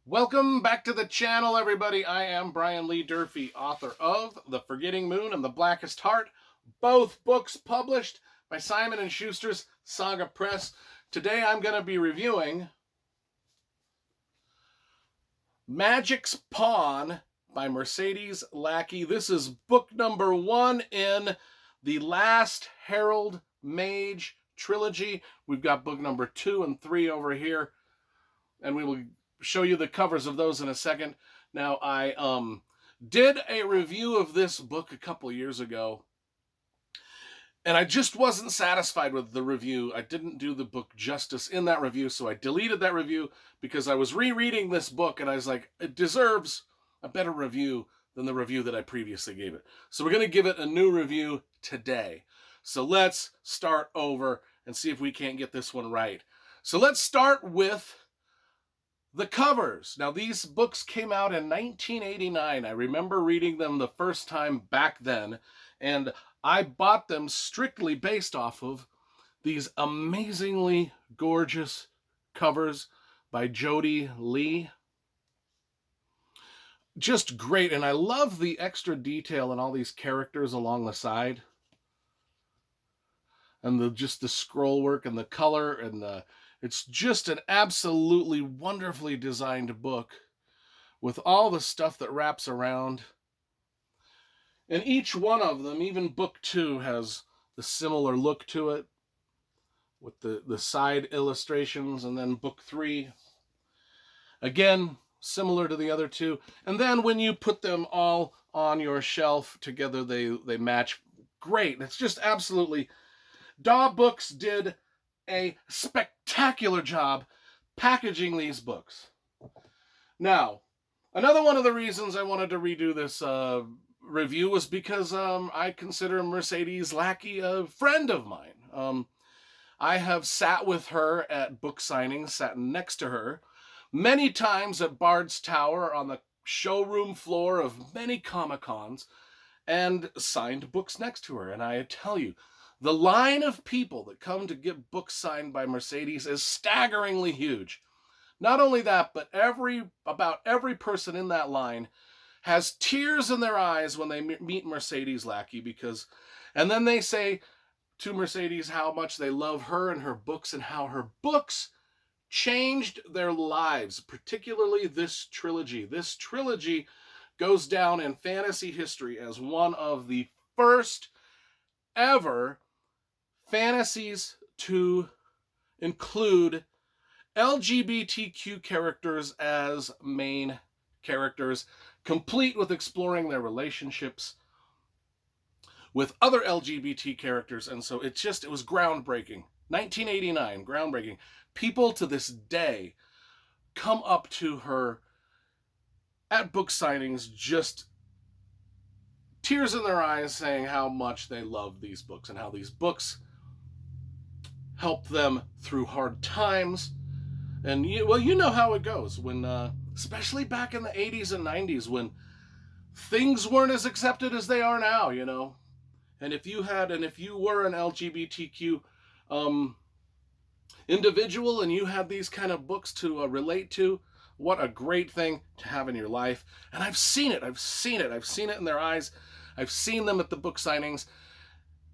Welcome back to the channel, everybody. I am Brian Lee Durfee, author of The Forgetting Moon and The Blackest Heart, both books published by Simon & Schuster's Saga Press. Today I'm going to be reviewing Magic's Pawn by Mercedes Lackey. This is book number 1 in the Last Herald Mage trilogy. We've got book number 2 and 3 over here, and we will show you the covers of those in a second. Now, I did a review of this book a couple years ago, and I just wasn't satisfied with the review. I didn't do the book justice in that review, so I deleted that review because I was rereading this book, and I was like, it deserves a better review than the review that I previously gave it. So we're going to give it a new review today. So let's start over and see if we can't get this one right. So let's start with the covers. Now, these books came out in 1989. I remember reading them the first time back then, and I bought them strictly based off of these amazingly gorgeous covers by Jody Lee. Just great, and I love the extra detail in all these characters along the side, and just the scroll work and the color, and it's just an absolutely wonderfully designed book with all the stuff that wraps around. And each one of them, even book 2, has the similar look to it with the side illustrations, and then book 3, again, similar to the other two. And then when you put them all on your shelf together, they match great. It's just absolutely... Daw Books did a spectacular job packaging these books. Now, another one of the reasons I wanted to redo this review was because I consider Mercedes Lackey a friend of mine. I have sat with her at book signings, sat next to her many times at Bard's Tower on the showroom floor of many Comic-Cons and signed books next to her. And I tell you, the line of people that come to get books signed by Mercedes is staggeringly huge. Not only that, but about every person in that line has tears in their eyes when they meet Mercedes Lackey, and then they say to Mercedes how much they love her and her books and how her books changed their lives, particularly this trilogy. This trilogy goes down in fantasy history as one of the first ever fantasies to include LGBTQ characters as main characters, complete with exploring their relationships with other LGBT characters. And so it was groundbreaking. 1989, groundbreaking. People to this day come up to her at book signings, just tears in their eyes, saying how much they love these books and how these books help them through hard times. And you know how it goes when, especially back in the 80s and 90s, when things weren't as accepted as they are now, And if you were an LGBTQ individual and you had these kind of books to relate to, what a great thing to have in your life. And I've seen it in their eyes. I've seen them at the book signings,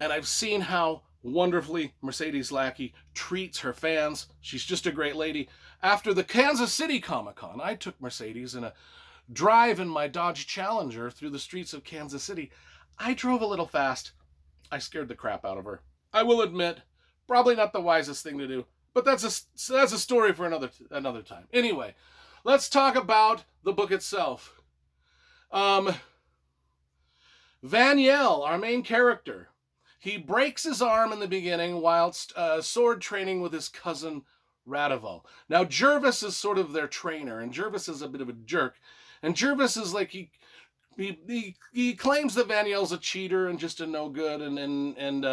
and I've seen how wonderfully Mercedes Lackey treats her fans. She's just a great lady. After the Kansas City Comic-Con, I took Mercedes in a drive in my Dodge Challenger through the streets of Kansas City. I drove a little fast. I scared the crap out of her. I will admit, probably not the wisest thing to do, but that's a story for another time. Anyway, let's talk about the book itself. Vaniel, our main character, he breaks his arm in the beginning whilst sword training with his cousin Radoval. Now, Jervis is sort of their trainer, and Jervis is a bit of a jerk. And Jervis is like, he claims that Vaniel's a cheater and just a no good, and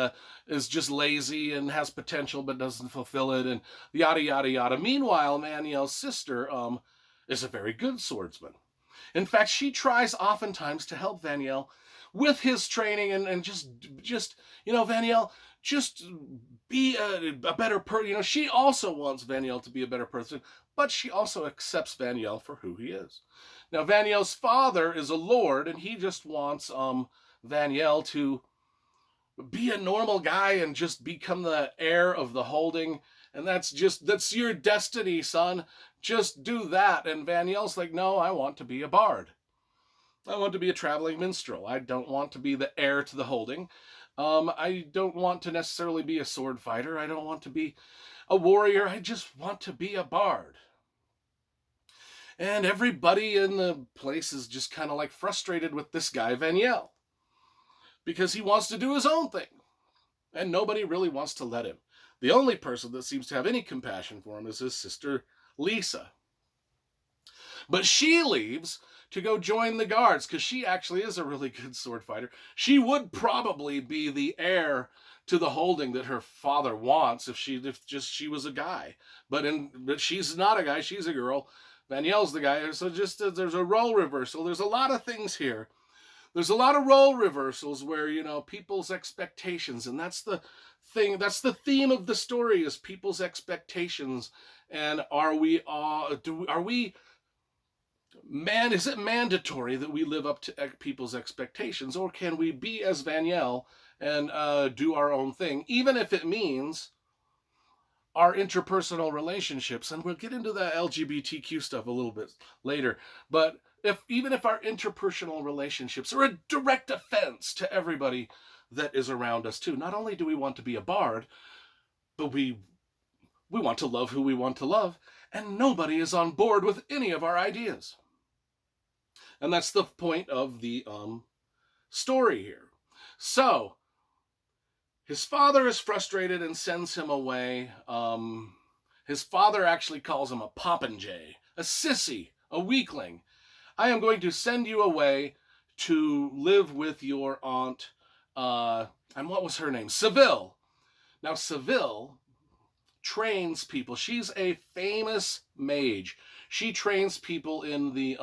is just lazy and has potential but doesn't fulfill it, and yada yada yada. Meanwhile, Vaniel's sister is a very good swordsman. In fact, she tries oftentimes to help Vaniel with his training and just Vanielle, just be a better person. She also wants Vanielle to be a better person, but she also accepts Vanielle for who he is. Now, Vanielle's father is a lord, and he just wants Vanielle to be a normal guy and just become the heir of the holding. And that's your destiny, son. Just do that. And Vanielle's like, no, I want to be a bard. I want to be a traveling minstrel. I don't want to be the heir to the holding. I don't want to necessarily be a sword fighter. I don't want to be a warrior. I just want to be a bard. And everybody in the place is just kind of like frustrated with this guy, Vanielle, because he wants to do his own thing. And nobody really wants to let him. The only person that seems to have any compassion for him is his sister, Lisa. But she leaves to go join the guards because she actually is a really good sword fighter. She would probably be the heir to the holding that her father wants if she was a guy. But she's not a guy, she's a girl. Vanielle's the guy. So just there's a role reversal. There's a lot of things here. There's a lot of role reversals where, people's expectations, and that's the thing, that's the theme of the story, is people's expectations. And is it mandatory that we live up to people's expectations, or can we be as Vanielle and do our own thing, even if it means our interpersonal relationships? And we'll get into the LGBTQ stuff a little bit later, but even if our interpersonal relationships are a direct offense to everybody that is around us too. Not only do we want to be a bard, but we want to love who we want to love, and nobody is on board with any of our ideas. And that's the point of the story here. So his father is frustrated and sends him away. His father actually calls him a popinjay, a sissy, a weakling. I am going to send you away to live with your aunt, and what was her name? Seville. Now, Seville trains people. She's a famous mage. She trains people in the,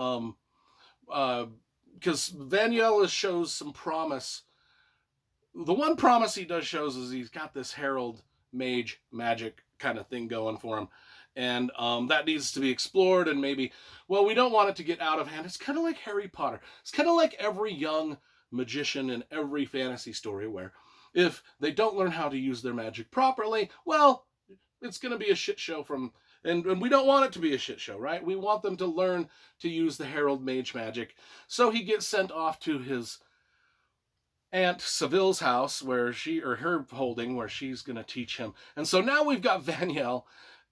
because Vanielle shows some promise. The one promise he does shows is he's got this herald mage magic kind of thing going for him. And that needs to be explored, and maybe, we don't want it to get out of hand. It's kind of like Harry Potter. It's kind of like every young magician in every fantasy story where if they don't learn how to use their magic properly, it's going to be a shit show and we don't want it to be a shit show, right? We want them to learn to use the herald mage magic. So he gets sent off to his Aunt Seville's house where her holding, where she's going to teach him. And so now we've got Vanielle.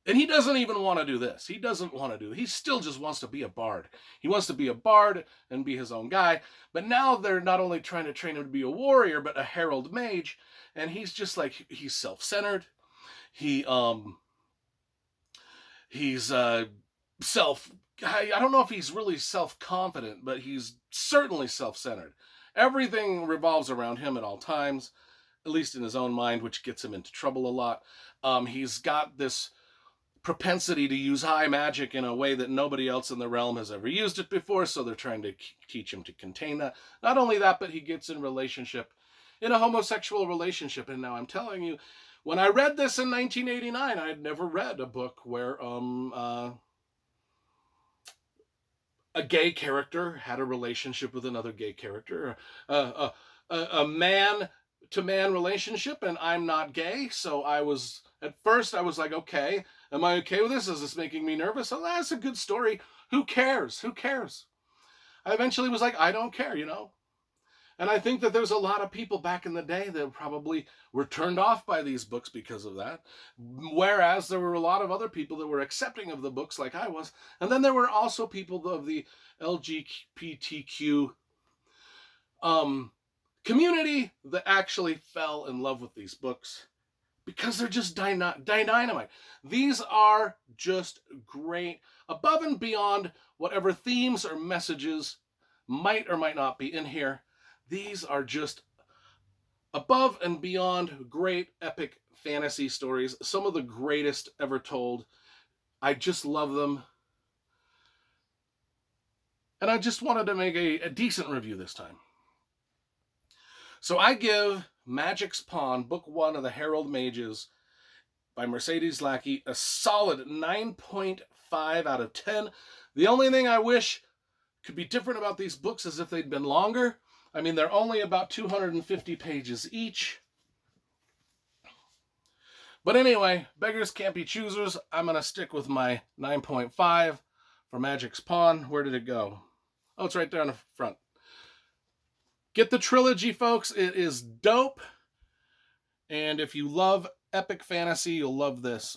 And he doesn't even want to do this. He doesn't want to do it. He still just wants to be a bard. He wants to be a bard and be his own guy. But now they're not only trying to train him to be a warrior, but a herald mage. And he's just like, he's self-centered. He's I don't know if he's really self-confident, but he's certainly self-centered. Everything revolves around him at all times, at least in his own mind, which gets him into trouble a lot. He's got this propensity to use high magic in a way that nobody else in the realm has ever used it before, so they're trying to teach him to contain that. Not only that, but he gets in a homosexual relationship. And now I'm telling you, when I read this in 1989, I had never read a book where a gay character had a relationship with another gay character, a man-to-man relationship, and I'm not gay, so at first I was like, okay, am I okay with this? Is this making me nervous? Oh, that's a good story. Who cares? I eventually was like, I don't care, And I think that there's a lot of people back in the day that probably were turned off by these books because of that. Whereas there were a lot of other people that were accepting of the books like I was. And then there were also people of the LGBTQ community that actually fell in love with these books because they're just dynamite. These are just great, above and beyond whatever themes or messages might or might not be in here. These are just above and beyond great epic fantasy stories. Some of the greatest ever told. I just love them. And I just wanted to make a decent review this time. So I give Magic's Pawn, Book 1 of the Herald Mages by Mercedes Lackey, a solid 9.5 out of 10. The only thing I wish could be different about these books is if they'd been longer. I mean, they're only about 250 pages each. But anyway, beggars can't be choosers. I'm going to stick with my 9.5 for Magic's Pawn. Where did it go? Oh, it's right there on the front. Get the trilogy, folks. It is dope. And if you love epic fantasy, you'll love this.